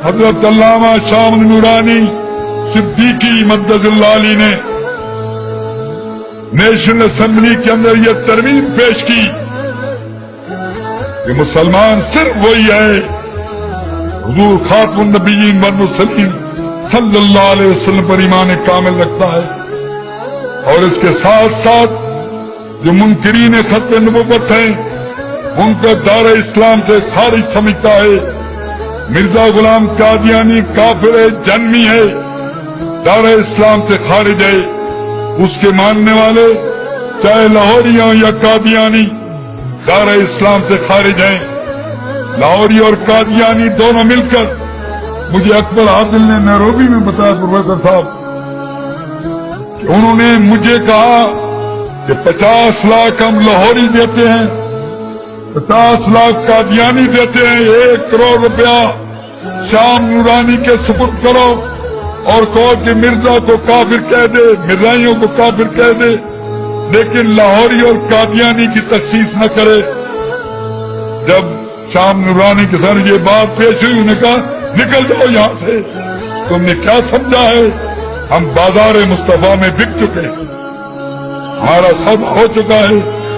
حضرت علامہ شاہ نورانی صدیقی مدد اللہ علی نے نیشنل اسمبلی کے اندر یہ ترمیم پیش کی کہ مسلمان صرف وہی ہے حضور خاتم النبیین والمرسلین صلی اللہ علیہ وسلم پر ایمان کامل رکھتا ہے، اور اس کے ساتھ ساتھ جو منکرین ختم نبوت ہیں ان کا دار اسلام سے خارج سمجھتا ہے۔ مرزا غلام قادیانی کافر ہے، جنمی ہے، دار اسلام سے خارج ہے۔ اس کے ماننے والے چاہے لاہوری ہوں یا قادیانی دار اسلام سے خارج ہیں۔ لاہوری اور قادیانی دونوں مل کر، مجھے اکبر عادل نے نیروبی میں بتایا پروفیسر صاحب کہ انہوں نے مجھے کہا کہ 50 لاکھ ہم لاہوری دیتے ہیں، 50 لاکھ قادیانی دیتے ہیں، 1 کروڑ روپیہ شام نورانی کے سپرد کرو اور کہو کہ مرزا کو کافر کہہ دے، مرزائیوں کو کافر کہہ دے، لیکن لاہوری اور قادیانی کی تخصیص نہ کرے۔ جب شام نورانی کے سر یہ بات پیش ہوئی، انہوں نے کہا نکل جاؤ یہاں سے، تم نے کیا سمجھا ہے؟ ہم بازار مصطفیٰ میں بک چکے ہیں، ہمارا سب ہو چکا ہے۔